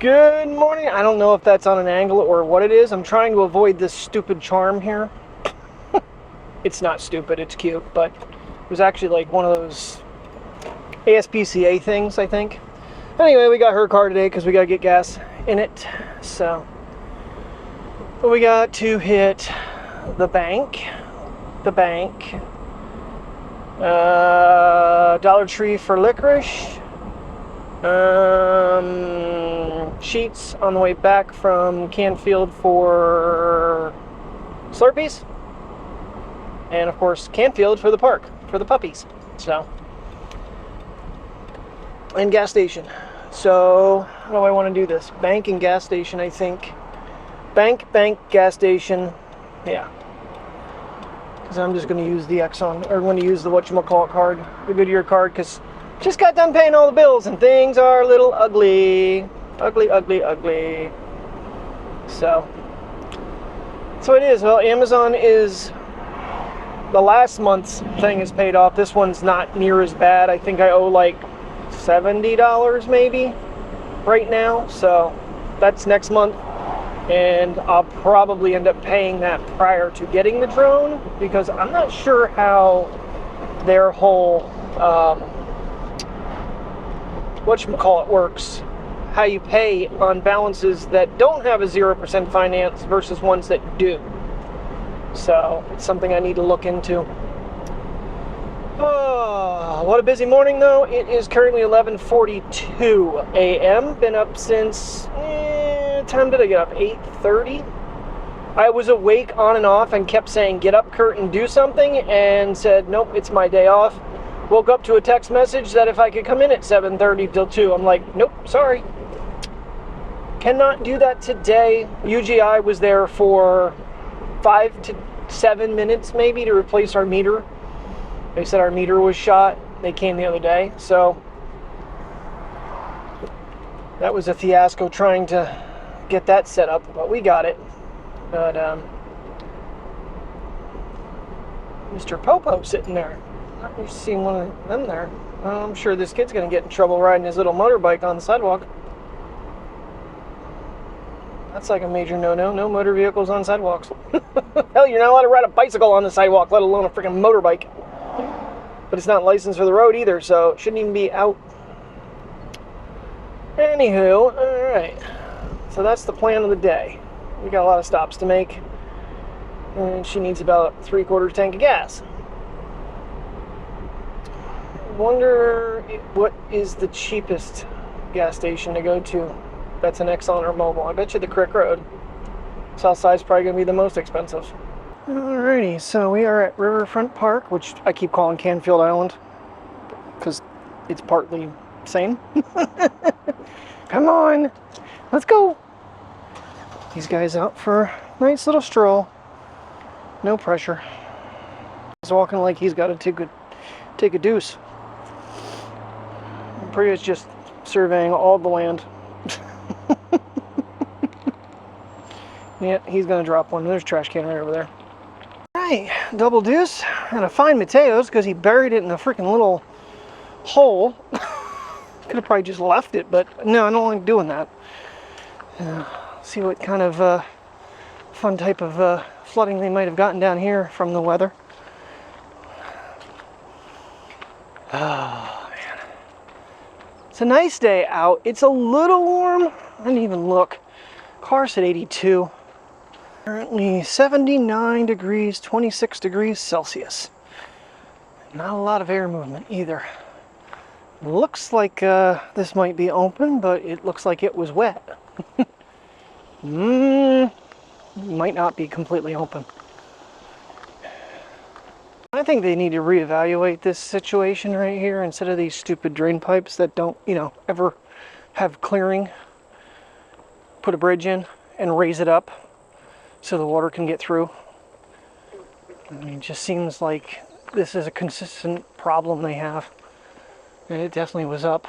Good morning. I don't know if that's on an angle or what it is. I'm trying to avoid this stupid charm here. It's not stupid, it's cute, but it was actually like one of those ASPCA things, I think. Anyway, we got her car today because we got to get gas in it. So we got to hit the bank, Dollar Tree for licorice, Sheets on the way back from Canfield for Slurpees, and of course Canfield for the park for the puppies. So, and gas station. So how do I want to do this? Bank and gas station, I think. Bank, gas station. Yeah, because I'm just going to use the Exxon, or going to use the whatchamacallit card, the Goodyear card, because just got done paying all the bills and things are a little ugly. Ugly. So it is. Well, Amazon is, the last month's thing is paid off. This one's not near as bad. I think I owe like $70 maybe right now. So that's next month. And I'll probably end up paying that prior to getting the drone, because I'm not sure how their whole whatchamacallit works, how you pay on balances that don't have a 0% finance versus ones that do. So it's something I need to look into. Oh, what a busy morning though. It is currently 11:42 a.m. Been up since, time did I get up? 8:30? I was awake on and off and kept saying, get up, Kurt, and do something, and said, nope, it's my day off. Woke up to a text message that if I could come in at 7:30 till 2. I'm like, nope, sorry. Cannot do that today. UGI was there for 5 to 7 minutes maybe to replace our meter. They said our meter was shot. They came the other day. So that was a fiasco trying to get that set up, but we got it. But Mr. Popo sitting there. Not used to seeing one of them there. I'm sure this kid's going to get in trouble riding his little motorbike on the sidewalk. That's like a major no-no. No motor vehicles on sidewalks. Hell, you're not allowed to ride a bicycle on the sidewalk, let alone a freaking motorbike. But it's not licensed for the road either, so it shouldn't even be out. Anywho, alright. So that's the plan of the day. We got a lot of stops to make. And she needs about 3/4 tank of gas. Wonder what is the cheapest gas station to go to that's an Exxon or Mobile. I bet you the Crick Road. Southside's probably going to be the most expensive. Alrighty, so we are at Riverfront Park, which I keep calling Canfield Island because it's partly same. Come on, let's go. These guys out for a nice little stroll. No pressure. He's walking like he's got to take a deuce. Priya's just surveying all the land. Yeah, he's gonna drop one. There's a trash can right over there. Alright, double deuce and a fine Mateo's because he buried it in a freaking little hole. Could have probably just left it, but no, I don't like doing that. See what kind of fun type of flooding they might have gotten down here from the weather. Oh man, it's a nice day out. It's a little warm. I didn't even look. Car's at 82. Currently 79 degrees, 26 degrees Celsius. Not a lot of air movement either. Looks like this might be open, but it looks like it was wet. Might not be completely open. I think they need to reevaluate this situation right here instead of these stupid drain pipes that don't, ever have clearing. Put a bridge in and raise it up so the water can get through. I mean, it just seems like this is a consistent problem they have. And it definitely was up.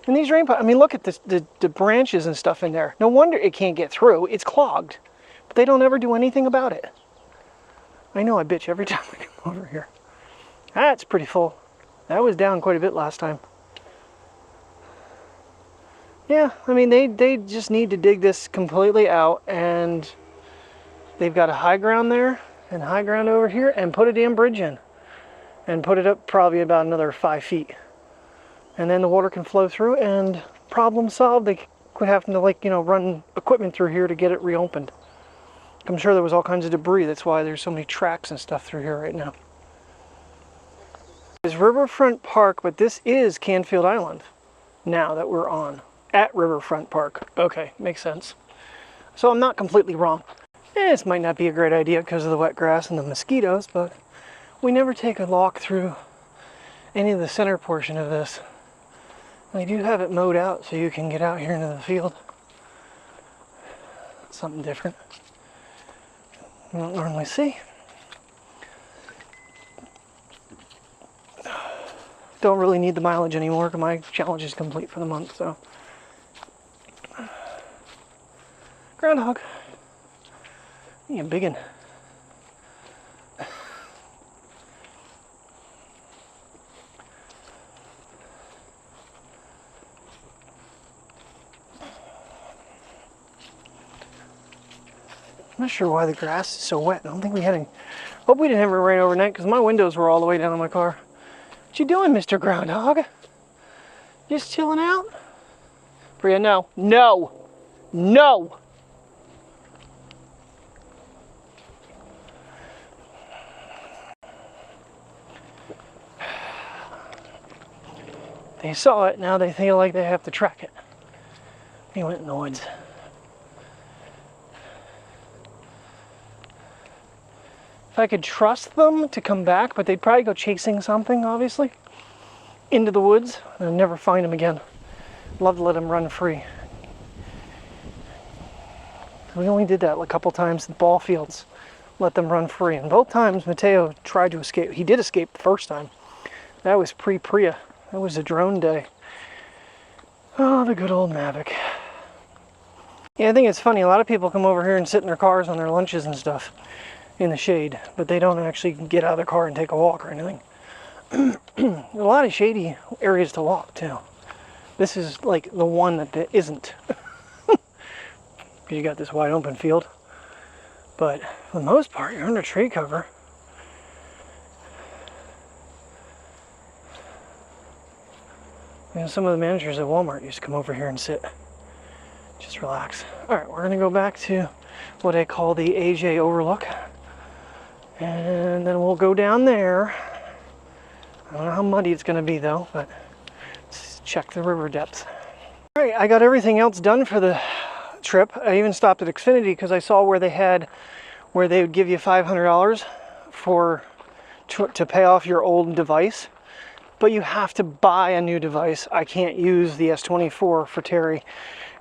And these drain pipes, I mean, look at this, the branches and stuff in there. No wonder it can't get through. It's clogged. But they don't ever do anything about it. I know I bitch every time I come over here. That's pretty full. That was down quite a bit last time. Yeah, I mean, they just need to dig this completely out, and they've got a high ground there and high ground over here, and put a damn bridge in. And put it up probably about another 5 feet. And then the water can flow through, and problem solved. They quit having to, like, you know, run equipment through here to get it reopened. I'm sure there was all kinds of debris. That's why there's so many tracks and stuff through here right now. It's Riverfront Park, but this is Canfield Island now that we're on. At Riverfront Park. Okay, makes sense. So I'm not completely wrong. This might not be a great idea because of the wet grass and the mosquitoes, but we never take a walk through any of the center portion of this. They do have it mowed out so you can get out here into the field. Something different you don't normally see. Don't really need the mileage anymore because my challenge is complete for the month, so. Groundhog. You biggin'. I'm not sure why the grass is so wet. I don't think we had any. Hope we didn't have it rain overnight because my windows were all the way down on my car. What you doing, Mr. Groundhog? Just chilling out? Priya, no. No! No! They saw it, now they feel like they have to track it. He went in the woods. If I could trust them to come back, but they'd probably go chasing something, obviously, into the woods, and I'd never find them again. Love to let them run free. We only did that a couple times in ball fields, let them run free. And both times Mateo tried to escape. He did escape the first time. That was pre-Priya. That was a drone day. Oh, the good old Mavic. Yeah, I think it's funny. A lot of people come over here and sit in their cars on their lunches and stuff in the shade, but they don't actually get out of their car and take a walk or anything. A lot of shady areas to walk, too. This is like the one that isn't. Because you got this wide open field. But for the most part, you're under tree cover. You know, some of the managers at Walmart used to come over here and sit. Just relax. Alright, we're going to go back to what I call the AJ Overlook. And then we'll go down there. I don't know how muddy it's going to be though, but let's check the river depth. Alright, I got everything else done for the trip. I even stopped at Xfinity because I saw where they would give you $500 to pay off your old device. But you have to buy a new device. I can't use the S24 for Terry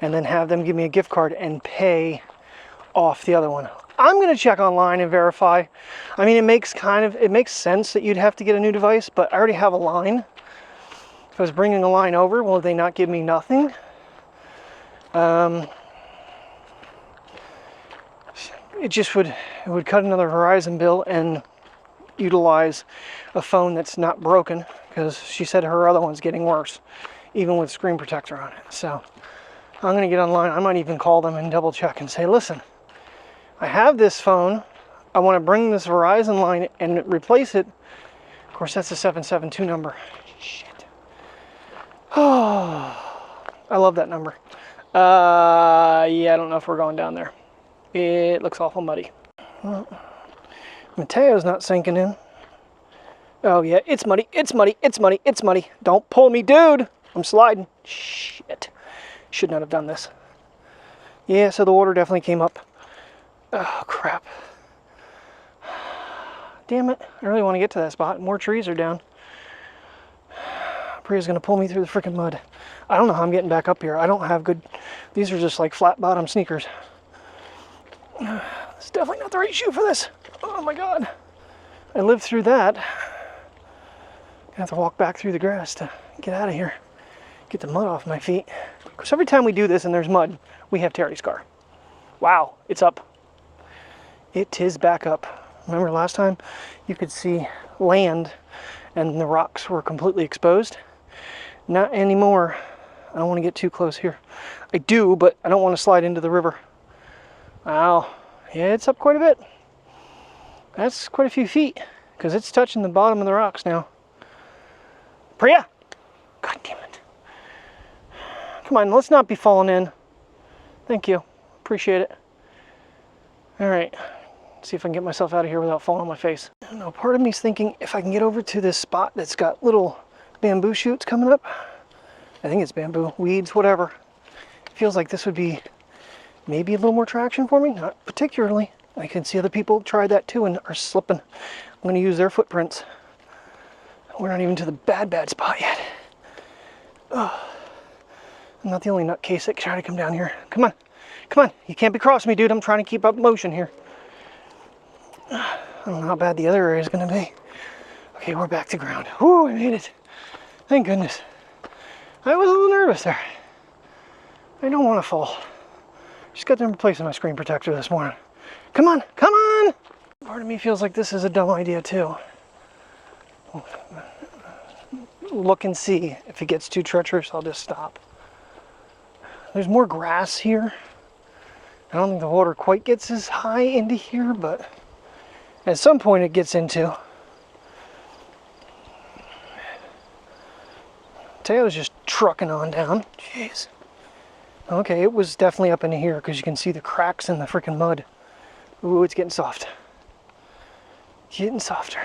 and then have them give me a gift card and pay off the other one. I'm going to check online and verify. I mean, it makes sense that you'd have to get a new device, but I already have a line. If I was bringing a line over, will they not give me nothing? It would cut another Verizon bill and utilize a phone that's not broken, because she said her other one's getting worse, even with screen protector on it. So I'm going to get online. I might even call them and double check and say, listen, I have this phone. I want to bring this Verizon line and replace it. Of course, that's a 772 number. Shit. Oh, I love that number. Yeah, I don't know if we're going down there. It looks awful muddy. Well, Mateo's not sinking in. Oh yeah, it's muddy, it's muddy, it's muddy, it's muddy. Don't pull me, dude. I'm sliding. Shit. Should not have done this. Yeah, so the water definitely came up. Oh, crap. Damn it. I really want to get to that spot. More trees are down. Priya's going to pull me through the freaking mud. I don't know how I'm getting back up here. I don't have good... These are just like flat bottom sneakers. It's definitely not the right shoe for this. Oh my god. I lived through that. I have to walk back through the grass to get out of here. Get the mud off my feet. Because every time we do this and there's mud, we have Terry's car. Wow, it's up. It is back up. Remember last time you could see land and the rocks were completely exposed? Not anymore. I don't want to get too close here. I do, but I don't want to slide into the river. Wow. Yeah, it's up quite a bit. That's quite a few feet, because it's touching the bottom of the rocks now. Priya! God damn it. Come on, let's not be falling in. Thank you. Appreciate it. Alright. See if I can get myself out of here without falling on my face. I don't know, part of me's thinking if I can get over to this spot that's got little bamboo shoots coming up. I think it's bamboo, weeds, whatever. It feels like this would be maybe a little more traction for me. Not particularly. I can see other people try that too and are slipping. I'm going to use their footprints. We're not even to the bad spot yet. Oh, I'm not the only nutcase that can try to come down here. Come on. Come on. You can't be crossing me, dude. I'm trying to keep up motion here. I don't know how bad the other area is going to be. Okay, we're back to ground. Whoo, I made it. Thank goodness. I was a little nervous there. I don't want to fall. Just got done replacing my screen protector this morning. Come on, come on! Part of me feels like this is a dumb idea too. Look and see. If it gets too treacherous, I'll just stop. There's more grass here. I don't think the water quite gets as high into here, but at some point it gets into. Taylor's just trucking on down. Jeez. Okay, it was definitely up into here because you can see the cracks in the freaking mud. Ooh, it's getting soft. Getting softer.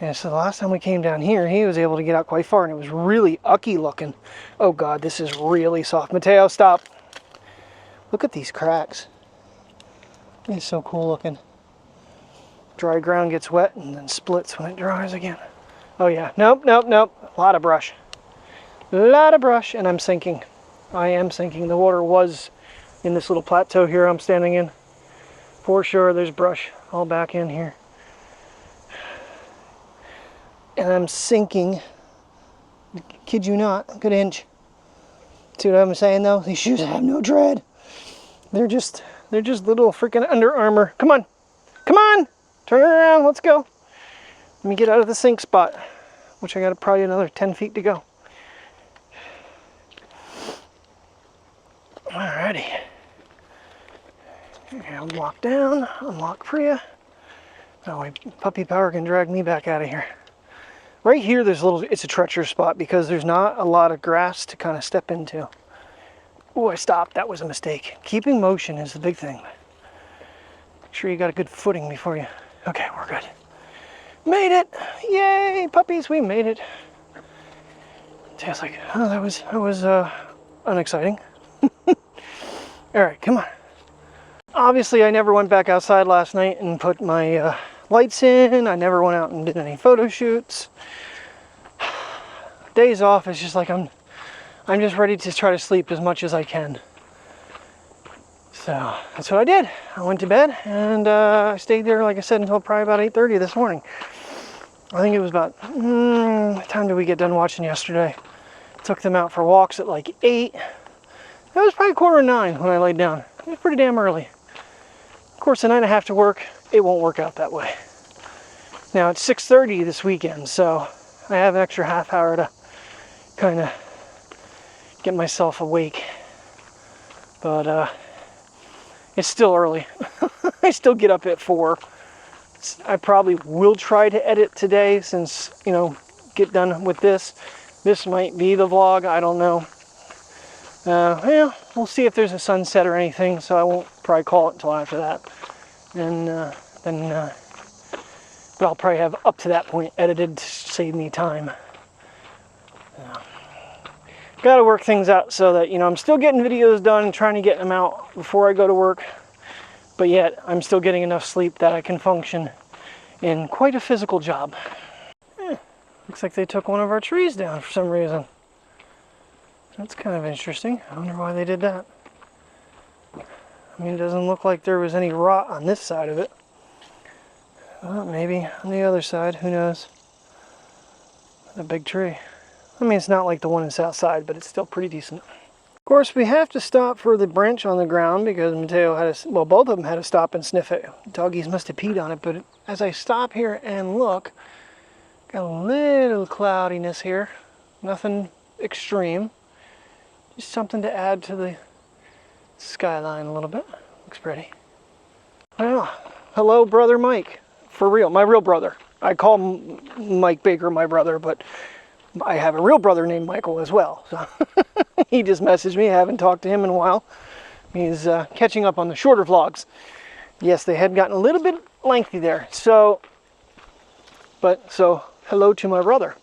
And so the last time we came down here, he was able to get out quite far, and it was really ucky looking. Oh God, this is really soft. Mateo, stop. Look at these cracks. It's so cool looking. Dry ground gets wet and then splits when it dries again. Oh yeah, nope. A lot of brush. A lot of brush, and I'm sinking. I am sinking. The water was in this little plateau here I'm standing in. For sure, there's brush all back in here. And I'm sinking. Kid you not, a good inch. See what I'm saying though? These shoes have no tread. They're just little freaking Under Armour. Come on, come on, turn around, let's go. Let me get out of the sink spot, which I got probably another 10 feet to go. Alrighty. Unlock down, unlock Priya. That way puppy power can drag me back out of here. Right here, it's a treacherous spot because there's not a lot of grass to kind of step into. Oh, I stopped. That was a mistake. Keeping motion is the big thing. Make sure you got a good footing before you. Okay, we're good. Made it! Yay, puppies, we made it. I was like, oh, that was unexciting. All right, come on. Obviously, I never went back outside last night and put my lights in. I never went out and did any photo shoots. Days off, it's just like I'm just ready to try to sleep as much as I can. So that's what I did. I went to bed and I stayed there, like I said, until probably about 8:30 this morning. I think it was about, what time did we get done watching yesterday? Took them out for walks at like 8. It was probably 8:45 when I laid down. It was pretty damn early. Of course, the night I have to work, it won't work out that way. Now it's 6:30 this weekend, so I have an extra half hour to kind of get myself awake. But it's still early. I still get up at 4. I probably will try to edit today since, get done with this. This might be the vlog, I don't know. Yeah, we'll see if there's a sunset or anything, so I won't probably call it until after that. And but I'll probably have up to that point edited to save me time. Got to work things out so that, I'm still getting videos done and trying to get them out before I go to work. But yet, I'm still getting enough sleep that I can function in quite a physical job. Looks like they took one of our trees down for some reason. That's kind of interesting. I wonder why they did that. I mean, it doesn't look like there was any rot on this side of it. Well, maybe on the other side, who knows? A big tree. I mean, it's not like the one in South Side, but it's still pretty decent. Of course, we have to stop for the branch on the ground because Mateo had to, well, both of them had to stop and sniff it. Doggies must have peed on it, but as I stop here and look, got a little cloudiness here. Nothing extreme. Just something to add to the skyline a little bit. Looks pretty. Well, hello, brother Mike. For real, my real brother. I call Mike Baker my brother, but I have a real brother named Michael as well. So he just messaged me. I haven't talked to him in a while. He's catching up on the shorter vlogs. Yes, they had gotten a little bit lengthy there. So hello to my brother.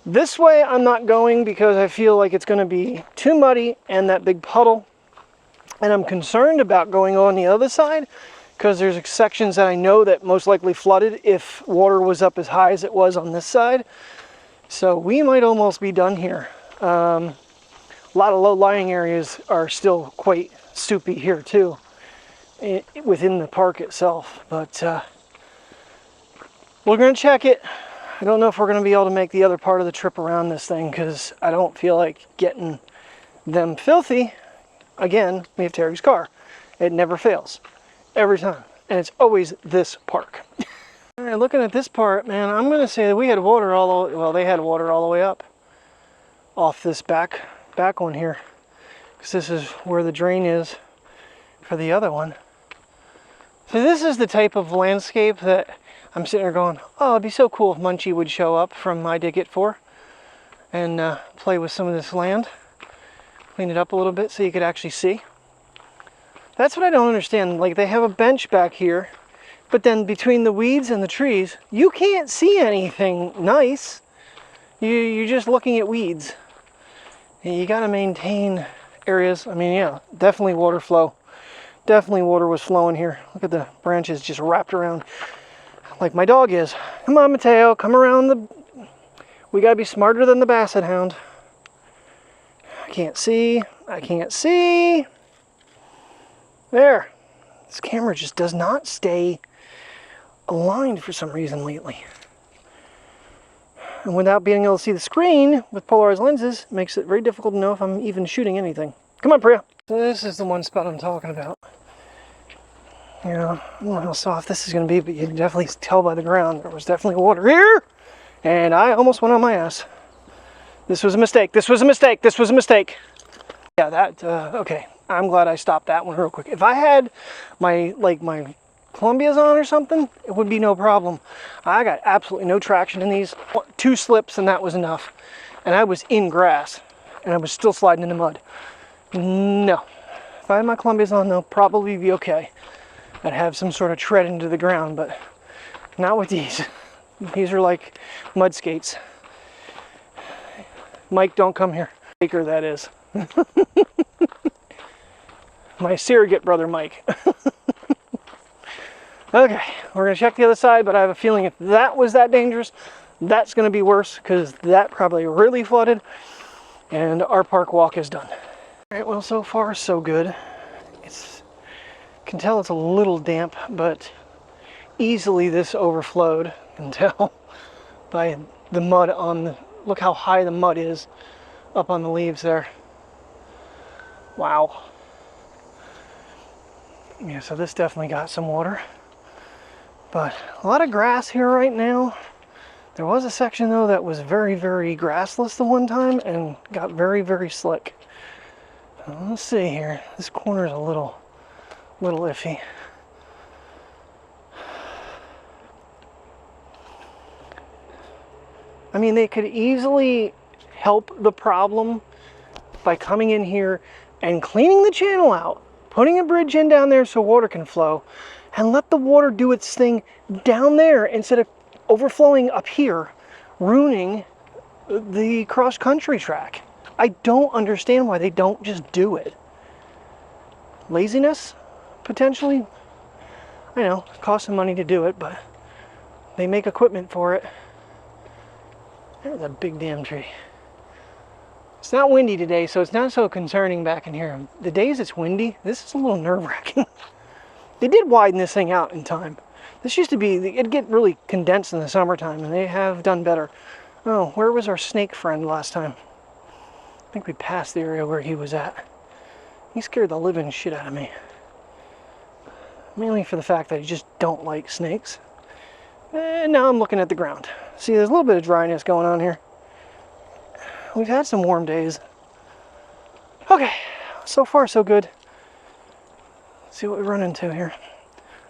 This way I'm not going because I feel like it's going to be too muddy and that big puddle. And I'm concerned about going on the other side because there's sections that I know that most likely flooded if water was up as high as it was on this side. So we might almost be done here. A lot of low-lying areas are still quite soupy here too, within the park itself. But we're going to check it. I don't know if we're going to be able to make the other part of the trip around this thing because I don't feel like getting them filthy. Again, we have Terry's car. It never fails. Every time. And it's always this park. All right, looking at this part, man, I'm going to say that we had water all the way, well, they had water all the way up off this back one here. Because this is where the drain is for the other one. So this is the type of landscape that I'm sitting there going, oh, it'd be so cool if Munchie would show up from My Dig It 4 and play with some of this land. Clean it up a little bit so you could actually see. That's what I don't understand. Like, they have a bench back here, but then between the weeds and the trees, you can't see anything nice. You're just looking at weeds. And you got to maintain areas. I mean, yeah, definitely water flow. Definitely water was flowing here. Look at the branches just wrapped around like my dog is. Come on, Mateo, come around the... We got to be smarter than the Basset Hound. I can't see. I can't see. There. This camera just does not stay aligned for some reason lately. And without being able to see the screen with polarized lenses, it makes it very difficult to know if I'm even shooting anything. Come on, Priya. So this is the one spot I'm talking about. You know, I don't know how soft this is going to be, but you can definitely tell by the ground there was definitely water here. And I almost went on my ass. This was a mistake. This was a mistake. This was a mistake. Yeah, that, okay. I'm glad I stopped that one real quick. If I had my Columbias on or something, it would be no problem. I got absolutely no traction in these. 2 slips and that was enough. And I was in grass and I was still sliding in the mud. No. If I had my Columbias on, they'll probably be okay. I'd have some sort of tread into the ground, but not with these. These are like mud skates. Mike, don't come here. Baker, that is. My surrogate brother, Mike. Okay, we're going to check the other side, but I have a feeling if that was that dangerous, that's going to be worse, because that probably really flooded, and our park walk is done. All right, well, so far, so good. Can tell it's a little damp, but easily this overflowed. You can tell by the mud on the... Look how high the mud is up on the leaves there. Wow. Yeah, so this definitely got some water. But a lot of grass here right now. There was a section though that was very, very grassless the one time and got very, very slick. Let's see here. This corner is a little iffy. I mean, they could easily help the problem by coming in here and cleaning the channel out, putting a bridge in down there so water can flow, and let the water do its thing down there instead of overflowing up here, ruining the cross-country track. I don't understand why they don't just do it. Laziness, potentially? I know, it costs some money to do it, but they make equipment for it. There's a big damn tree. It's not windy today, so it's not so concerning back in here. The days it's windy, this is a little nerve-wracking. They did widen this thing out in time. This used to be, it'd get really condensed in the summertime, and they have done better. Oh, where was our snake friend last time? I think we passed the area where he was at. He scared the living shit out of me. Mainly for the fact that I just don't like snakes. And now I'm looking at the ground. See, there's a little bit of dryness going on here. We've had some warm days. Okay, so far so good. Let's see what we run into here.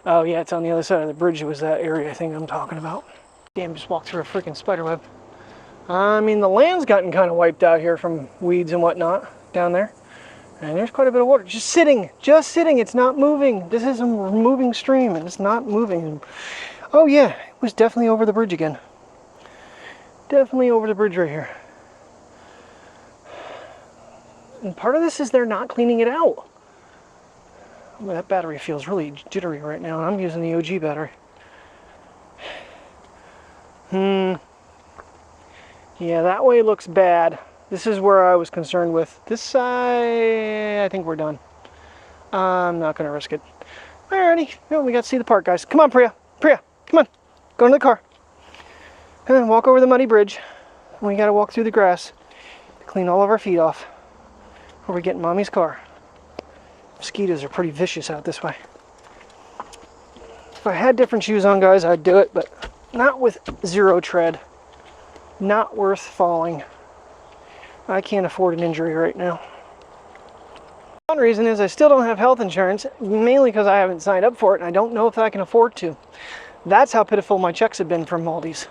Oh yeah, it's on the other side of the bridge. It was that area I think I'm talking about. Damn, just walked through a freaking spider web. I mean, the land's gotten kind of wiped out here from weeds and whatnot down there. And there's quite a bit of water. Just sitting. It's not moving. This is a moving stream and it's not moving. Oh yeah, it was definitely over the bridge again. Definitely over the bridge right here. And part of this is they're not cleaning it out. Well, that battery feels really jittery right now. I'm using the OG battery. Yeah, that way looks bad. This is where I was concerned with. This side, I think we're done. I'm not going to risk it. Alrighty, well, we got to see the park, guys. Come on, Priya. Priya, come on. Go into the car. And walk over the muddy bridge. We got to walk through the grass to clean all of our feet off before we get in Mommy's car. Mosquitoes are pretty vicious out this way. If I had different shoes on, guys, I'd do it, but not with zero tread. Not worth falling. I can't afford an injury right now. One reason is I still don't have health insurance, mainly because I haven't signed up for it and I don't know if I can afford to. That's how pitiful my checks have been from Aldi's.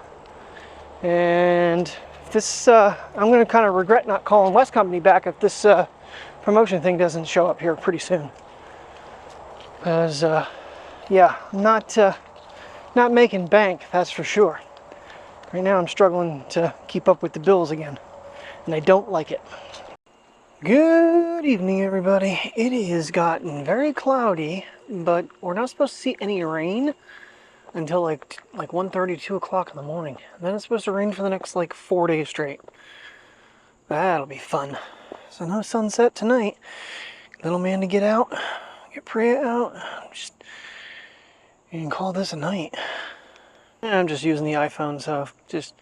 And this, I'm going to kind of regret not calling West Company back if this promotion thing doesn't show up here pretty soon. Because, yeah, not making bank, that's for sure. Right now I'm struggling to keep up with the bills again, and I don't like it. Good evening, everybody. It has gotten very cloudy, but we're not supposed to see any rain until like 1:30, 2 o'clock in the morning. And then it's supposed to rain for the next like 4 days straight. That'll be fun. So no sunset tonight. Little man to get out, get Priya out. You can call this a night. And I'm just using the iPhone, so just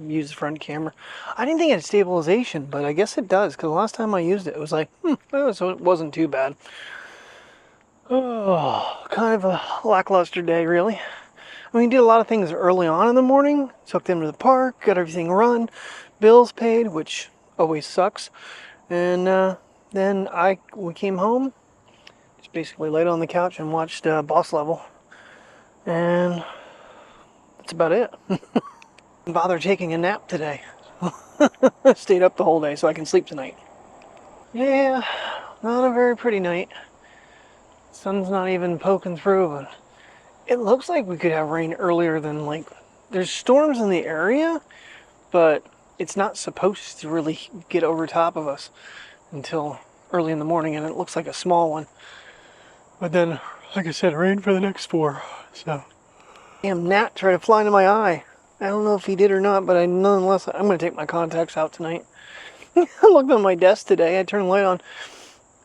use the front camera. I didn't think it had stabilization, but I guess it does, because the last time I used it, it was like, so it wasn't too bad. Oh, kind of a lackluster day, really. I mean, did a lot of things early on in the morning. Took them to the park, got everything run, bills paid, which always sucks. And then we came home, just basically laid on the couch and watched Boss Level. And that's about it. Didn't bother taking a nap today. Stayed up the whole day so I can sleep tonight. Yeah, not a very pretty night. Sun's not even poking through, but it looks like we could have rain earlier than there's storms in the area, but it's not supposed to really get over top of us until early in the morning, and it looks like a small one. But then, like I said, rain for the next 4, so. Damn gnat tried to fly into my eye. I don't know if he did or not, but nonetheless, I'm going to take my contacts out tonight. I looked on my desk today, I turned the light on,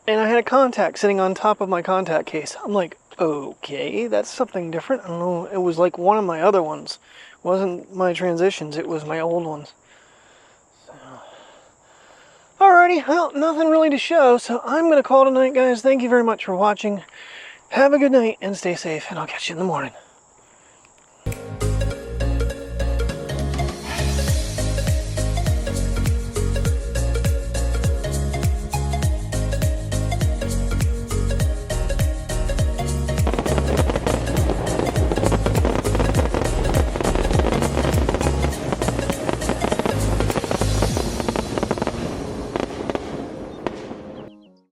and I had a contact sitting on top of my contact case. I'm like, okay, that's something different. I don't know, it was like one of my other ones. It wasn't my transitions, it was my old ones. So. Alrighty, well, nothing really to show, so I'm going to call tonight, guys. Thank you very much for watching. Have a good night and stay safe, and I'll catch you in the morning.